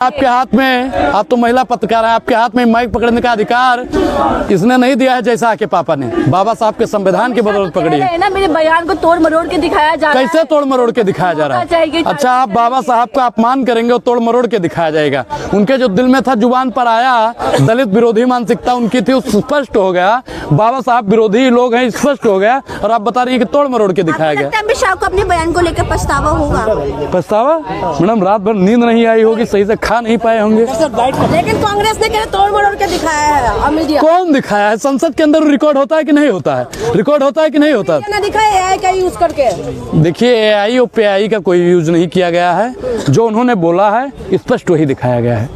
आपके हाथ में, आप तो महिला पत्रकार हैं, आपके हाथ में माइक पकड़ने का अधिकार इसने नहीं दिया है। जैसा के पापा ने बाबा साहब के संविधान की बदौलत पकड़ी है ना। मेरे बयान को तोड़ मरोड़ के दिखाया जा रहा है। कैसे तोड़ मरोड़ के दिखाया जा रहा है? अच्छा, आप बाबा साहब का अपमान करेंगे और तोड़ मरोड़ के दिखाया जाएगा। उनके जो दिल में था, जुबान पर आया, दलित विरोधी मानसिकता उनकी थी, स्पष्ट हो गया। बाबा साहब विरोधी लोग हैं, स्पष्ट हो गया। और आप बता रही है कि तोड़ मरोड़ के दिखाया गया। अमित शाह को अपने बयान को लेकर पछतावा होगा? पछतावा? मैडम, रात भर नींद नहीं आई होगी, सही से खा नहीं पाए होंगे। लेकिन कांग्रेस ने क्या तोड़ मरोड़ के दिखाया है? मीडिया कौन दिखाया है? संसद के अंदर रिकॉर्ड होता है कि नहीं होता है? रिकॉर्ड होता है कि नहीं होता? दिखाया AI का यूज करके। देखिए, AI और PI का कोई यूज नहीं किया गया है। जो उन्होंने बोला है स्पष्ट वही दिखाया गया है।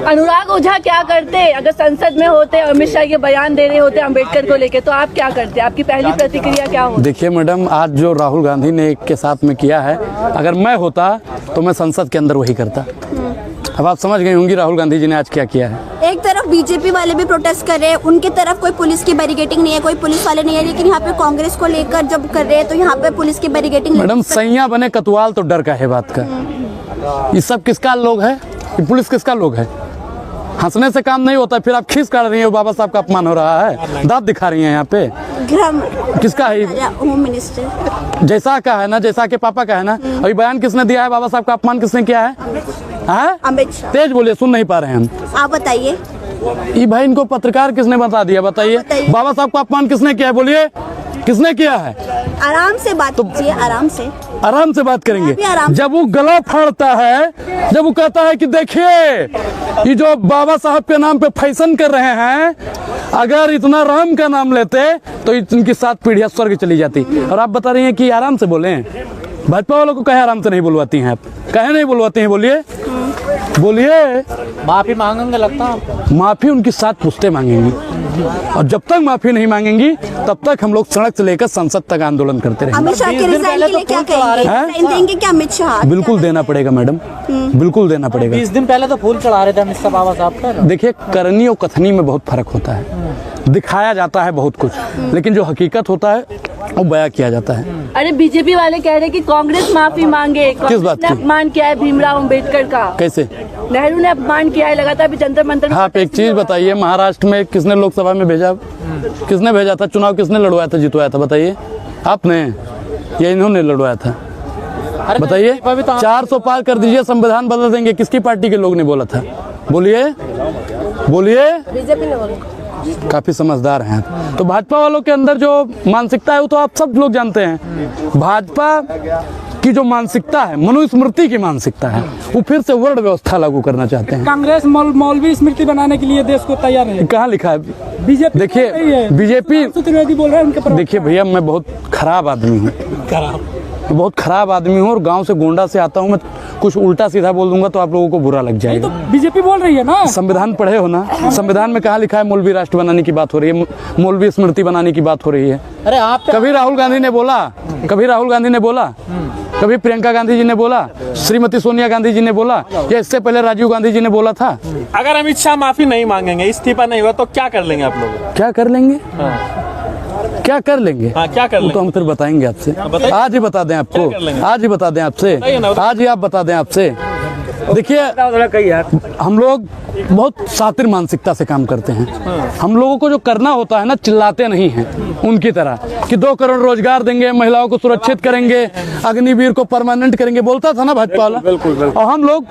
अनुराग ओझा क्या करते अगर संसद में होते, अमित शाह के बयान दे रहे होते अम्बेडकर को लेके, तो आप क्या करते? आपकी पहली प्रतिक्रिया क्या होती? देखिए मैडम, आज जो राहुल गांधी ने के साथ में किया है, अगर मैं होता तो मैं संसद के अंदर वही करता। अब आप समझ गई होंगी राहुल गांधी जी ने आज क्या किया है। एक तरफ बीजेपी वाले भी प्रोटेस्ट कर रहे हैं, उनकी तरफ कोई पुलिस की बैरिकेडिंग नहीं है, कोई पुलिस वाले नहीं है, लेकिन यहाँ पे कांग्रेस को लेकर जब कर रहे हैं तो यहाँ पे पुलिस की बैरिकेडिंग। मैडम, सैया बने कतवाल तो डर का है बात का। ये सब किसका लोग है? ये पुलिस किसका लोग है? हंसने से काम नहीं होता। फिर आप खींच काट रही है, बाबा साहब का अपमान हो रहा है, दांत दिखा रही हैं यहाँ पे। किसका है? होम मिनिस्टर जैसा का है ना, जैसा के पापा का है ना। अभी बयान किसने दिया है? बाबा साहब का अपमान किसने किया है? अमित शाह। तेज बोलिए, सुन नहीं पा रहे हैं हम। आप बताइए। ये भाई, इनको पत्रकार किसने बता दिया? बताइए। बाबा साहब का अपमान किसने किया है? बोलिए, किसने किया है? आराम से बात कीजिए, आराम से। आराम से बात करेंगे। जब वो गला फाड़ता है, जब वो कहता है कि देखिए ये जो बाबा साहब के नाम पे फैशन कर रहे हैं, अगर इतना राम का नाम लेते तो इनकी 7 पीढ़ियां स्वर्ग चली जाती। और आप बता रही हैं कि आराम से बोले। भाजपा वालों को कहे आराम से नहीं बुलवाती हैं आप? कहे नहीं बुलवाती हैं? बोलिए, बोलिए। माफी मांगेंगे लगता है? माफी उनकी 7 पुश्तें मांगेंगी। और जब तक माफी नहीं मांगेंगी तब तक हम लोग सड़क से लेकर संसद तक आंदोलन करते रहेंगे। अमित शाह के रिजाइन के लिए क्या कहेंगे? देंगे क्या अमित शाह? बिल्कुल देना पड़ेगा मैडम, बिल्कुल देना पड़ेगा। 20 दिन पहले तो फूल चढ़ा रहे थे अमित शाह बाबा साहब पर। देखिए, करनी और कथनी में बहुत फर्क होता है। दिखाया जाता है बहुत कुछ, लेकिन जो हकीकत होता है वो बयां किया जाता है। अरे बीजेपी वाले कह रहे हैं कि कांग्रेस माफी मांगे। किस बात की? अपमान किया है भीमराव अम्बेडकर का। कैसे? नेहरू ने अपमान किया है लगातार, अभी जंतर मंतर। हाँ, आप एक चीज बताइए, महाराष्ट्र में किसने लोकसभा में भेजा? किसने भेजा था? चुनाव किसने लड़वाया था, जितवाया था? बताइए। आपने या इन्होंने लड़वाया था? बताइए। 400 पार कर दीजिए, संविधान बदल देंगे। किसकी पार्टी के लोग ने बोला था? बोलिए, बोलिए। बीजेपी ने बोला। काफी समझदार हैं। तो भाजपा वालों के अंदर जो मानसिकता है वो तो आप सब लोग जानते हैं। भाजपा की जो मानसिकता है, मनुस्मृति की मानसिकता है, वो फिर से वर्ण व्यवस्था लागू करना चाहते हैं। कांग्रेस मौलवी स्मृति बनाने के लिए देश को तैयार है। कहाँ लिखा है? बीजेपी। देखिए, बीजेपी त्रिवेदी बोल रहे हैं उनके। देखिए भैया, मैं बहुत खराब आदमी हूँ, बहुत खराब आदमी हूँ, और गांव से गोंडा से आता हूँ। मैं कुछ उल्टा सीधा बोल दूंगा तो आप लोगों को बुरा लग जाएगा। तो बीजेपी बोल रही है ना। संविधान पढ़े हो ना? संविधान में कहाँ लिखा है मौलवी राष्ट्र बनाने की बात हो रही है, मौलवी स्मृति बनाने की बात हो रही है? अरे आप कभी राहुल गांधी ने बोला? कभी राहुल गांधी ने बोला? कभी प्रियंका गांधी जी ने बोला? श्रीमती सोनिया गांधी जी ने बोला? या इससे पहले राजीव गांधी जी ने बोला था? अगर अमित शाह माफी नहीं मांगेंगे, इस्तीफा नहीं हुआ, तो क्या कर लेंगे आप लोग? क्या कर लेंगे? क्या कर लेंगे? हाँ, क्या कर लेंगे? तो हम फिर बताएंगे आपसे। आज ही बता दें आपको, आज ही बता दें आपसे, आज ही आप बता दें आपसे। देखिए, हम लोग बहुत शातिर मानसिकता से काम करते हैं। हम लोगों को जो करना होता है ना, चिल्लाते नहीं हैं उनकी तरह कि 2 करोड़ रोजगार देंगे, महिलाओं को सुरक्षित करेंगे, अग्निवीर को परमानेंट करेंगे, बोलता था ना भाजपा वाला। और हम लोग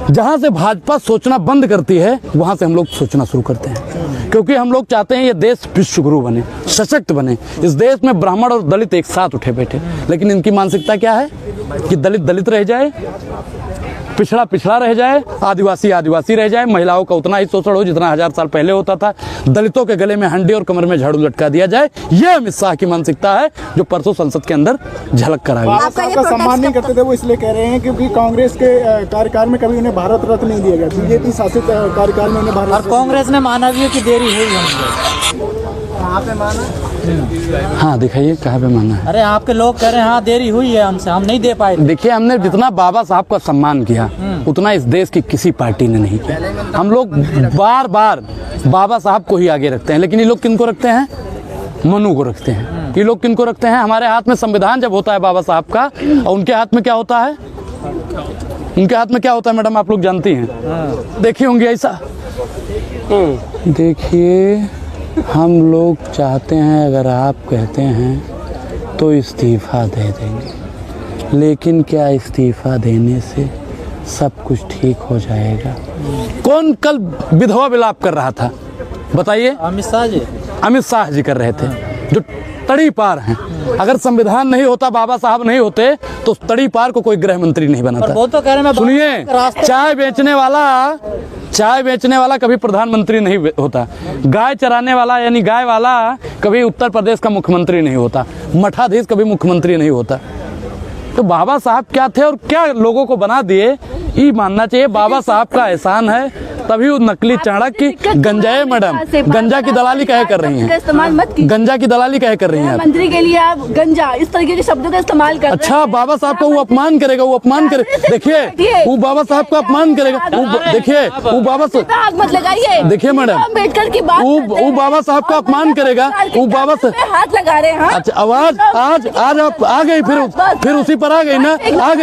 जहां से भाजपा सोचना बंद करती है, वहां से हम लोग सोचना शुरू करते हैं, क्योंकि हम लोग चाहते हैं ये देश विश्वगुरु बने, सशक्त बने। इस देश में ब्राह्मण और दलित एक साथ उठे बैठे, लेकिन इनकी मानसिकता क्या है कि दलित दलित रह जाए, पिछड़ा पिछड़ा रह जाए, आदिवासी आदिवासी रह जाए, महिलाओं का उतना ही शोषण हो जितना 1000 साल पहले होता था, दलितों के गले में हंडी और कमर में झाड़ू लटका दिया जाए। यह अमित शाह की मानसिकता है जो परसों संसद के अंदर झलक कर आई। आपका सम्मान नहीं करते थे वो इसलिए कह रहे हैं क्योंकि कांग्रेस के कार्यकाल में कभी उन्हें भारत रत्न नहीं दिया गया, बीजेपी शासित कार्यकाल में उन्हें भारत। और कांग्रेस ने माना भी कि देरी हुई हमसे। कहाँ पे माना? हाँ, दिखाइए कहाँ पे माना है? अरे आपके लोग कह रहे हैं हाँ देरी हुई है हमसे, हम नहीं दे पाए। देखिए, हमने जितना बाबा साहब का सम्मान किया उतना इस देश की किसी पार्टी ने नहीं किया। हम लोग बार बार बाबा साहब को ही आगे रखते हैं, लेकिन ये लोग किनको रखते हैं? मनु को रखते हैं। ये लोग किनको रखते हैं? हमारे हाथ में संविधान जब होता है बाबा साहब का, और उनके हाथ में क्या होता है? उनके हाथ में क्या होता है मैडम, आप लोग जानती हैं, देखी होंगी ऐसा। देखिए, हम लोग चाहते हैं अगर आप कहते हैं तो इस्तीफ़ा दे देंगे, लेकिन क्या इस्तीफ़ा देने से सब कुछ ठीक हो जाएगा? कौन कल विधवा विलाप कर रहा था बताइए? अमित शाह जी। अमित शाह जी कर रहे थे, जो तड़ी पार हैं। अगर संविधान नहीं होता, बाबा साहब नहीं होते, तो तड़ी पार को कोई गृह मंत्री नहीं बनाता। वो तो कह रहे हैं सुनिए, चाय बेचने वाला कभी प्रधानमंत्री नहीं होता, गाय चराने वाला यानी गाय वाला कभी उत्तर प्रदेश का मुख्यमंत्री नहीं होता, मठाधीश कभी मुख्यमंत्री नहीं होता। तो बाबा साहब क्या थे और क्या लोगों को बना दिए, ये मानना चाहिए। बाबा साहब का एहसान है, तभी वो नकली चाणक की गंजा है मैडम, गंजा की दलाली कहे कर रही हैं, इस्तेमाल मत कीजिए। गंजा की दलाली कहे कर रही हैं आप। मंत्री के लिए आप गंजा इस तरीके के शब्दों का इस्तेमाल कर रहे हैं। अच्छा, बाबा साहब का वो अपमान करेगा, वो अपमान करेगा। देखिए, वो बाबा साहब का अपमान करेगा। देखिए, वो बाबा साहब आग मत लगाइए। देखिए मैडम, अम्बेडकर की बात वो बाबा साहब का अपमान करेगा, वो बाबा साहब हाथ लगा रहे हैं। अच्छा, आवाज आज आप आ गई, फिर उसी पर आ गई ना, आ गई।